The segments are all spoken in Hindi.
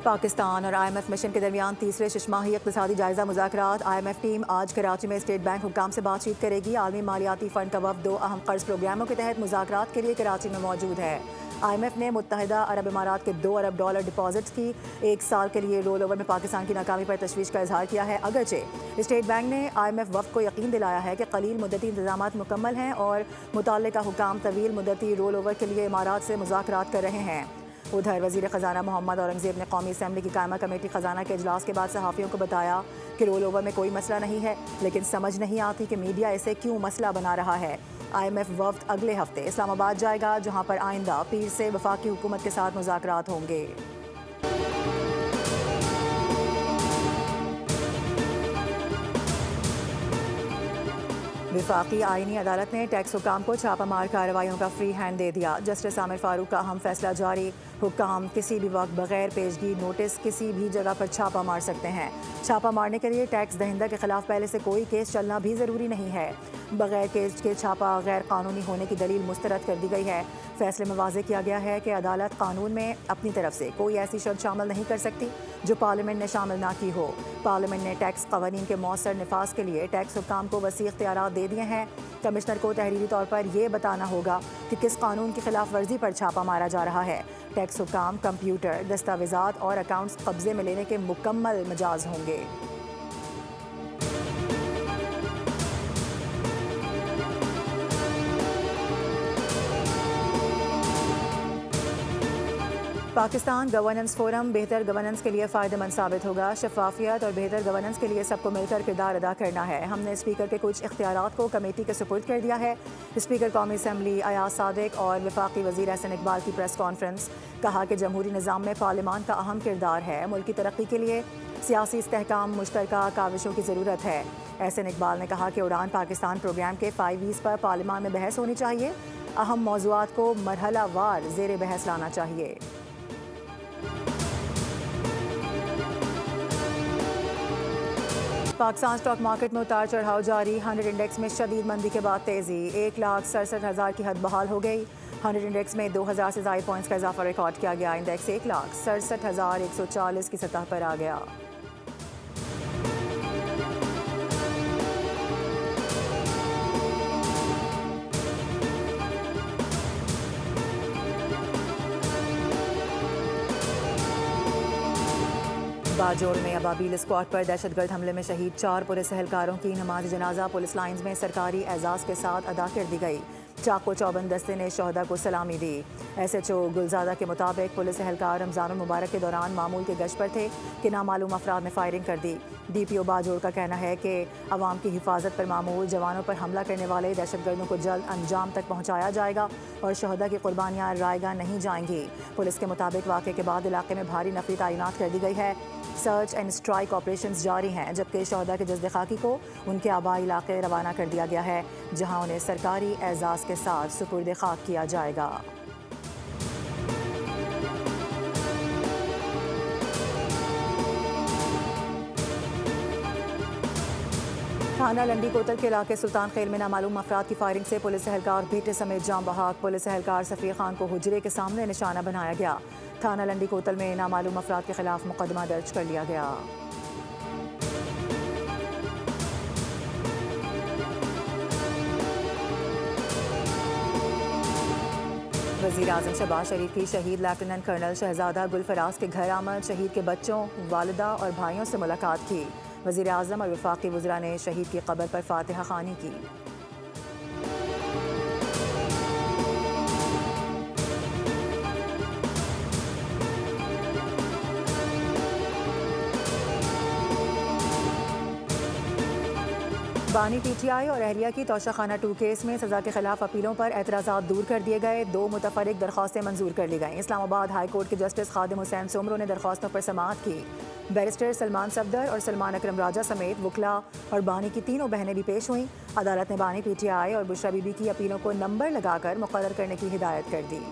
पाकिस्तान और IMF मिशन के दरमियान तीसरे शिशमाही इक़्तिसादी जायजा मुज़ाकरात। IMF टीम आज कराची में स्टेट बैंक हुक्काम से बातचीत करेगी। आलमी मालियाती फ़ंड का वफ़द 2 अहम कर्ज प्रोग्रामों के तहत मुज़ाकरात के लिए कराची में मौजूद है। IMF ने मुत्तहिदा अरब इमारात के $2 अरब डिपॉजिट्स की 1 साल के लिए रोल ओवर में पाकिस्तान की नाकामी पर तशवीश का इजहार किया है। अगरचे स्टेट बैंक ने IMF वफ़द को यकीन दिलाया है कि कलील मुद्दती इंतजामात मुकम्मल हैं और मुतल्लिका हुक्काम तवील मुद्दती रोल ओवर के लिए इमारात से मुज़ाकरात कर रहे हैं। उधर वज़ीर ख़जाना मोहम्मद औरंगज़ेब ने कौमी असम्बली की कायमा कमेटी ख़जाना के इजलास के बाद सहाफ़ियों को बताया कि रोल ओवर में कोई मसला नहीं है, लेकिन समझ नहीं आती कि मीडिया इसे क्यों मसला बना रहा है। IMF वफ़द अगले हफ्ते इस्लामाबाद जाएगा, जहाँ पर आइंदा पीर से वफाकी हुकूमत के साथ मुज़ाकरात होंगे। वफाकी आईनी अदालत ने टैक्स हुक्काम को छापामार कार्रवाइयों का फ्री हैंड दे दिया। जस्टिस आमिर फारूक का अहम फैसला जारी। हुक्काम किसी भी वक्त बगैर पेशगी नोटिस किसी भी जगह पर छापा मार सकते हैं। छापा मारने के लिए टैक्स दहिंदा के खिलाफ पहले से कोई केस चलना भी ज़रूरी नहीं है। बगैर केस के छापा गैर कानूनी होने की दलील मुस्तरद कर दी गई है। फैसले में वाज़ेह किया गया है कि अदालत कानून में अपनी तरफ से कोई ऐसी शर्त शामिल नहीं कर सकती जो पार्लियामेंट ने शामिल ना की हो। पार्लियामेंट ने टैक्स कवानीन के मौसर नफाज के लिए टैक्स हुक्काम को वसी इख्तियारात दे दिए हैं। कमिश्नर को तहरीरी तौर पर यह बताना होगा कि किस कानून की खिलाफ वर्जी पर छापा मारा जा रहा है। टैक्स हुक्काम कंप्यूटर, दस्तावेजात और अकाउंट्स कब्जे में लेने के मुकम्मल मजाज होंगे। पाकिस्तान गवर्नेंस फोरम बेहतर गवर्नेंस के लिए फ़ायदेमंद साबित होगा। शफाफियत और बेहतर गवर्नेंस के लिए सबको मिलकर किरदार अदा करना है। हमने स्पीकर के कुछ इख्तियारात को कमेटी के सुपुर्द कर दिया है। स्पीकर कौमी असम्बली अयाज सादिक और वफाकी वज़ीर एहसन इकबाल की प्रेस कॉन्फ्रेंस। कहा कि जमहूरी निज़ाम में पार्लियामान का अहम किरदार है। मुल्क की तरक्की के लिए सियासी इस्तेहकाम मुश्तरका काविशों की ज़रूरत है। एहसन इकबाल ने कहा कि उड़ान पाकिस्तान प्रोग्राम के 5 ईज़ पर पार्लियामान में बहस होनी चाहिए। अहम मौज़ूआत को मरहलावार ज़ेर बहस लाना चाहिए। पाकिस्तान स्टॉक मार्केट में उतार चढ़ाव जारी। 100 इंडेक्स में शदीद मंदी के बाद तेजी। 1,67,000 की हद बहाल हो गई। 100 इंडेक्स में 2,000 से ज़ायद पॉइंट्स का इजाफा रिकॉर्ड किया गया। इंडेक्स 1,67,140 की सतह पर आ गया। बाजोड़ में अबाबील स्क्वाड पर दहशतगर्द हमले में शहीद 4 पुलिस एहलकारों की नमाज जनाजा पुलिस लाइन्स में सरकारी एजाज़ के साथ अदा कर दी गई। चाको चौबंद दस्ते ने शहदा को सलामी दी। SHO गुलजादा के मुताबिक पुलिस एहलकार रमज़ानुल मुबारक के दौरान मामूल के गश्त पर थे कि नामालूम अफराद ने फायरिंग कर दी। DPO बाजोड़ का कहना है कि अवाम की हिफाजत पर मामूल जवानों पर हमला करने वाले दहशतगर्दों को जल्द अंजाम तक पहुँचाया जाएगा और शहदा की कुर्बानियाँ रायगा नहीं जाएंगी। पुलिस के मुताबिक वाक़े के बाद इलाके में भारी नफरी तैनात कर दी गई है। सर्च एंड स्ट्राइक ऑपरेशंस जारी हैं, जबकि शहदा के जज्द खाकी को उनके आबाई इलाके रवाना कर दिया गया है, जहां उन्हें सरकारी एजाज़ के साथ सुपुर्द खाक किया जाएगा। थाना लंडी कोतल के इलाके सुल्तान खेल में नामालूम अफराद की फायरिंग से पुलिस एहलकार बेटे समेत जाम बहाक। पुलिस एहलकार सफ़ीर खान को हुजरे के सामने निशाना बनाया गया। थाना लंडी कोतल में नामालूम अफराद के खिलाफ मुकदमा दर्ज कर लिया गया। वज़ीर आज़म शहबाज शरीफ की शहीद लेफ्टिनेंट कर्नल शहजादा गुलफराज के घर आमद। शहीद के बच्चों, वालिदा और भाइयों से मुलाकात की। वज़ीर आज़म और वफाकी वज़रा ने शहीद की कब्र पर फातिहा ख़ानी की। बानी PTI और अहलिया की तोशाखाना 2 केस में सज़ा के खिलाफ अपीलों पर एतराज़ात दूर कर दिए गए। 2 मुतफरिक दरख्वास्तें मंजूर कर ली गईं। इस्लामाबाद हाई कोर्ट के जस्टिस खादिम हुसैन सुमरो ने दरख्वास्तों पर समाअत की। बैरिस्टर सलमान सफदर और सलमान अकरम राजा समेत वकला और बानी की तीनों बहनें भी पेश हुईं। अदालत ने बानी PTI और बुशरा बीबी की अपीलों को नंबर लगाकर मुकर्रर करने की हिदायत कर दी।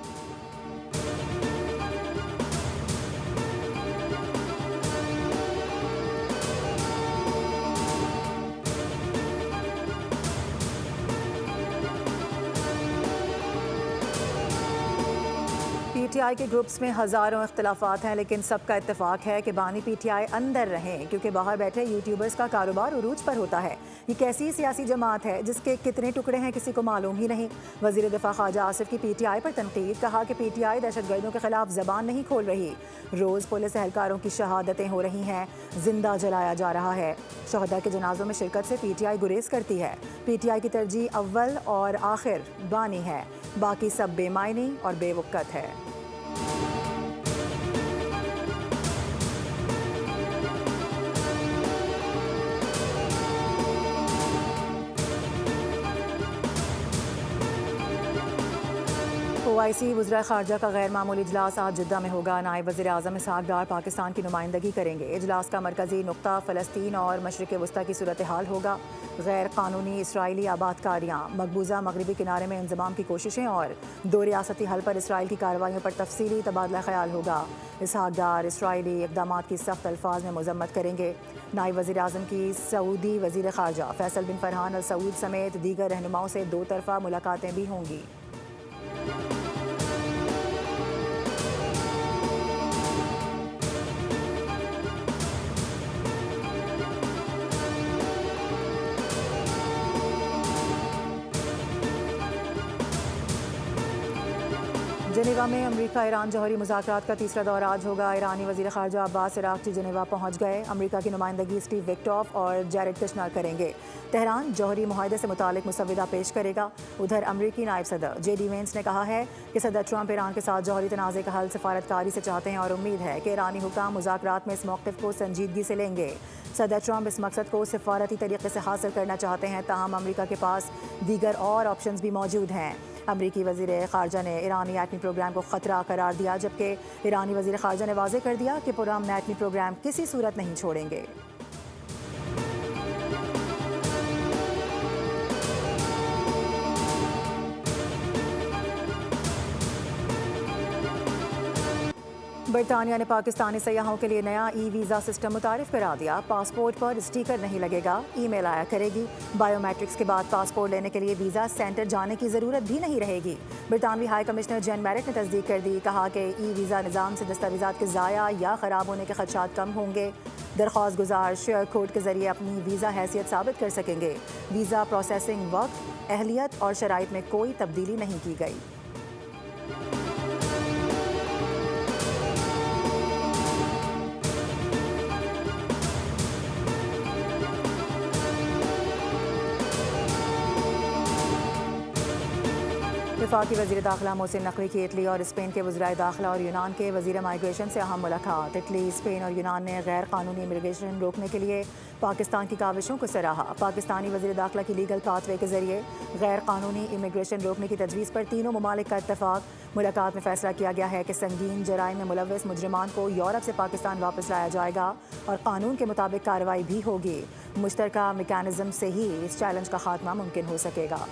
पीटीआई के ग्रुप्स में हज़ारों इख्तलाफात हैं, लेकिन सबका इत्तेफाक है कि बानी पीटीआई अंदर रहें, क्योंकि बाहर बैठे यूट्यूबर्स का कारोबार उरूज पर होता है। ये कैसी सियासी जमात है जिसके कितने टुकड़े हैं किसी को मालूम ही नहीं। वज़ीर दिफा ख्वाजा आसिफ की पीटीआई पर तनकीद, कहा कि पीटीआई दहशतगर्दों के खिलाफ जबान नहीं खोल रही। रोज़ पुलिस एहलकारों की शहादतें हो रही हैं, जिंदा जलाया जा रहा है। शहदा के जनाजों में शिरकत से पीटीआई गुरेज करती है। पीटीआई की तरजीह अव्वल और आखिर बानी है, बाकी सब बेमायनी और बेवक़्त है। OIC वज़ीर ख़ारजा का गैर मामूली इजलास आज जिद्दा में होगा। नायब वज़ीर आज़म इसहाक़ डार पाकिस्तान की नुमाइंदगी करेंगे। इजलास का मरकज़ी नुक्ता फ़लस्तीन और मशरिक़ वस्ता की सूरत हाल होगा। गैर कानूनी इसराइली आबादकारियाँ, मकबूजा मगरबी किनारे में इंज़माम की कोशिशें और दो रियासती हल पर इसराइल की कार्रवाइयों पर तफसीली तबादला ख्याल होगा। इसहाक़ डार इसराइली इक़दामात की सख्त अल्फाज में मज़म्मत करेंगे। नायब वज़ीर आज़म की सऊदी वज़ीर ख़ारजा फैसल बिन फरहान अल सऊद समेत दीगर रहनुमाओं से दो तरफ़ा मुलाकातें भी होंगी। जेनेवा में अमरीका ईरान जौहरी मुज़ाकरात का तीसरा दौर आज होगा। ईरानी वज़ीर ख़ारजा अब्बास इराक़ची जेनेवा पहुँच गए। अमरीका की नुमाइंदगी स्टीव विक्टॉफ और जैरेड कुशनर करेंगे। तेहरान जौहरी मुआहदे से मुतालिक मुसव्विदा पेश करेगा। उधर अमरीकी नायब सदर JD वेंस ने कहा है कि सदर ट्रंप ईरान के साथ जौहरी तनाज़े का हल सफारतकारी से चाहते हैं और उम्मीद है कि ईरानी हुकाम मुज़ाकरात में इस मौक़िफ़ को संजीदगी से लेंगे। सदर ट्रंप इस मकसद को सिफारती तरीके से हासिल करना चाहते हैं, ताहम अमरीका के पास दीगर और ऑप्शंस भी मौजूद हैं। अमरीकी वज़ीर ख़ारजा ने ईरानी एटमी प्रोग्राम को ख़तरा करार दिया, जबकि ईरानी वज़ीर ख़ारजा ने वाज़ेह कर दिया कि पुरअमन एटमी प्रोग्राम किसी सूरत नहीं छोड़ेंगे। बरतानिया ने पाकिस्तानी सयाहों के लिए नया वीज़ा सिस्टम मुतारिफ करा दिया। पासपोर्ट पर स्टिकर नहीं लगेगा, ईमेल आया करेगी। बायोमेट्रिक्स के बाद पासपोर्ट लेने के लिए वीज़ा सेंटर जाने की ज़रूरत भी नहीं रहेगी। बरतानवी हाई कमिश्नर जेन मैरिट ने तस्दीक कर दी, कहा कि वीज़ा निज़ाम से दस्तावेज़ात के ज़ाया या ख़राब होने के खदशात कम होंगे। दरख्वास्त गुजार शेयर कोड के ज़रिए अपनी वीज़ा हैसियत साबित कर सकेंगे। वीज़ा प्रोसेसिंग वक्त, अहलियत और शराइत में कोई तब्दीली नहीं की गई। वफाकी वज़ीर दाखिला मोहसिन नकवी की इटली और स्पेन के वज़ीर दाखिला और यूनान के वज़ीर माइग्रेशन से अहम मुलाकात। इटली, स्पेन और यूनान ने गैर कानूनी इमिग्रेशन रोकने के लिए पाकिस्तान की काविशों को सराहा। पाकिस्तानी वज़ीर दाखिला की लीगल पाथवे के जरिए गैर कानूनी इमिग्रेशन रोकने की तजवीज़ पर तीनों ममालिक का इत्तफाक। मुलाकात में फैसला किया गया है कि संगीन जराइम में मुलव्वस मुजरिमान को यूरोप से पाकिस्तान वापस लाया जाएगा और कानून के मुताबिक कार्रवाई भी होगी। मुश्तरका मैकेनिज़्म से ही इस चैलेंज का खात्मा मुमकिन हो सकेगा।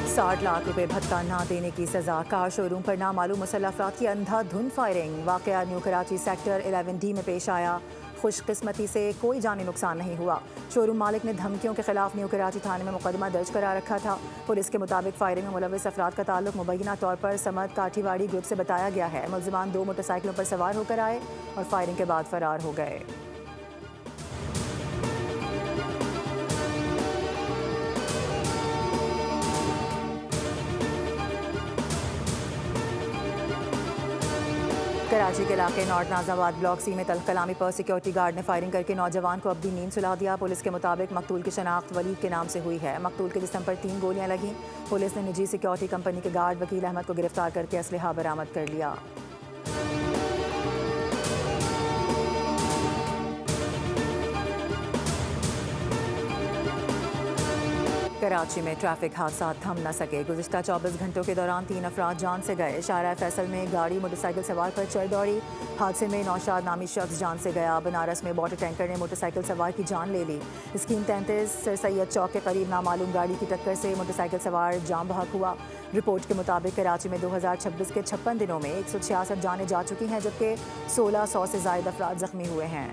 ₹60 लाख भत्ता ना देने की सजा। कार शोरूम पर नामालूम मुसल्लह अफराद की अंधाधुंध फायरिंग। वाक़या न्यू कराची सेक्टर 11D में पेश आया। खुशकिस्मती से कोई जानी नुकसान नहीं हुआ। शोरूम मालिक ने धमकियों के खिलाफ न्यू कराची थाने में मुकदमा दर्ज करा रखा था। पुलिस के मुताबिक फायरिंग में मुलव्वस अफराद का ताल्लुक मुबैना तौर पर समद काठीवाड़ी ग्रुप से बताया गया है। मुलजिमान 2 मोटरसाइकिलों पर सवार होकर आए और फायरिंग के बाद फरार हो गए। कराची के इलाके नॉर्थ नाजाबाद ब्लॉक C में तलकलामी पर सिक्योरिटी गार्ड ने फायरिंग करके नौजवान को अपनी नींद सुला दिया। पुलिस के मुताबिक मकतूल की शनाख्त वलीद के नाम से हुई है। मकतूल के जिस्म पर 3 गोलियां लगीं। पुलिस ने निजी सिक्योरिटी कंपनी के गार्ड वकील अहमद को गिरफ्तार करके असलहा बरामद कर लिया। कराची में ट्रैफिक हादसा थम न सके। गुज़िश्ता 24 घंटों के दौरान 3 अफराद जान से गए। शाहराह फैसल में गाड़ी मोटरसाइकिल सवार पर चढ़ दौड़ी। हादसे में नौशाद नामी शख्स जान से गया। बनारस में वाटर टैंकर ने मोटरसाइकिल सवार की जान ले ली। स्कीम 33 सर सैयद चौक के करीब नामालूम गाड़ी की टक्कर से मोटरसाइकिल सवार जाम बहक हुआ। रिपोर्ट के मुताबिक कराची में 2026 के 56 दिनों में 166 जानें जा चुकी हैं, जबकि 1600 से ज़ायद अफराद जख्मी हुए हैं।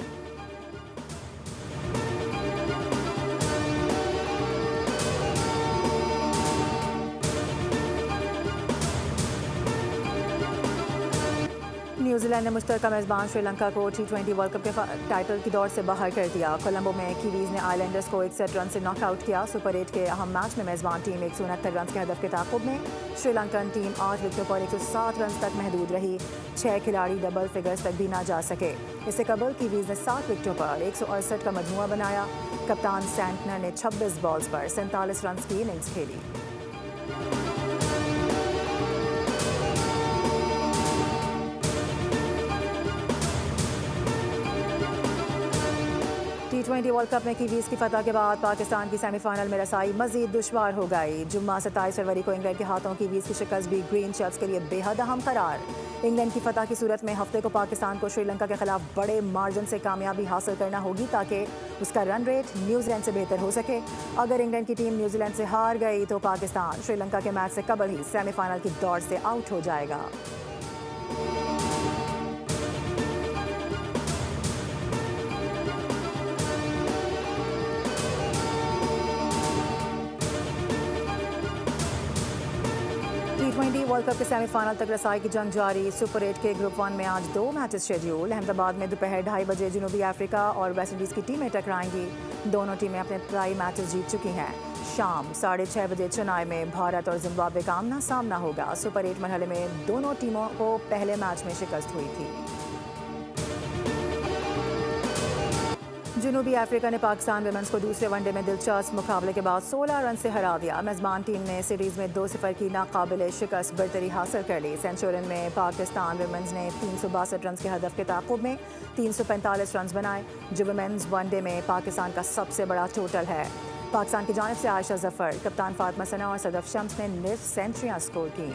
न्यूजीलैंड ने मुश्तरका मेज़बान श्रीलंका को T20 वर्ल्ड कप के टाइटल की दौड़ से बाहर कर दिया। कोलंबो में कीवीज ने आइलैंडर्स को 61 रन से नॉकआउट किया। सुपर 8 के अहम मैच में मेज़बान टीम 169 रन के हदफ के ताक़ुब में श्रीलंकन टीम 8 विकेटों पर 107 रन तक महदूद रही। 6 खिलाड़ी डबल फिगर्स तक भी ना जा सके। इससे कबल कीवीज ने 7 विकेटों पर 168 का मजमुआ बनाया। कप्तान सैंटनर ने 26 बॉल्स पर 47 रन की इनिंग्स खेली। T20 वर्ल्ड कप में कीवीज की फतह के बाद पाकिस्तान की सेमीफाइनल में रसाई मजीद दुश्वार हो गई। जुम्मा 27 फरवरी को इंग्लैंड के हाथों कीवीज की शिकस्त भी ग्रीन शर्ट्स के लिए बेहद अहम करार। इंग्लैंड की फतह की सूरत में हफ्ते को पाकिस्तान को श्रीलंका के खिलाफ बड़े मार्जिन से कामयाबी हासिल करना होगी ताकि उसका रन रेट न्यूजीलैंड से बेहतर हो सके। अगर इंग्लैंड की टीम न्यूजीलैंड से हार गई तो पाकिस्तान श्रीलंका के मैच से कबल ही सेमीफाइनल की दौड़ से आउट हो जाएगा। T20 वर्ल्ड कप के सेमीफाइनल तक रसाई की जंग जारी। सुपर 8 के ग्रुप 1 में आज 2 मैचेस शेड्यूल। अहमदाबाद में दोपहर 2:30 बजे जनूबी अफ्रीका और वेस्टइंडीज़ की टीमें टकराएंगी। दोनों टीमें अपने ट्राई मैचेस जीत चुकी हैं। शाम 6:30 बजे चेन्नई में भारत और जिम्बाब्वे का आमना सामना होगा। सुपर 8 मरहले में दोनों टीमों को पहले मैच में शिकस्त हुई थी। जनूबी अफ्रीका ने पाकिस्तान विमेंस को दूसरे वनडे में दिलचस्प मुकाबले के बाद 16 रन से हरा दिया। मेज़बान टीम ने सीरीज़ में 2-0 की नाकाबिले शिकस्त बरतरी हासिल कर ली। सेंचुरियन में पाकिस्तान विमेंस ने 362 रन के हदफ के ताक़ुब में 345 रन बनाए, जो विमेंस वनडे में पाकिस्तान का सबसे बड़ा टोटल है। पाकिस्तान की जानिब से आयशा जफर, कप्तान फातिमा सना और सदफ शम्स ने निफ सेंचुरियाँ स्कोर की।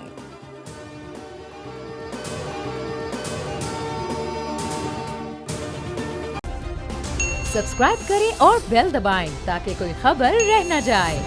सब्सक्राइब करें और बेल दबाएं ताकि कोई खबर रह न जाए।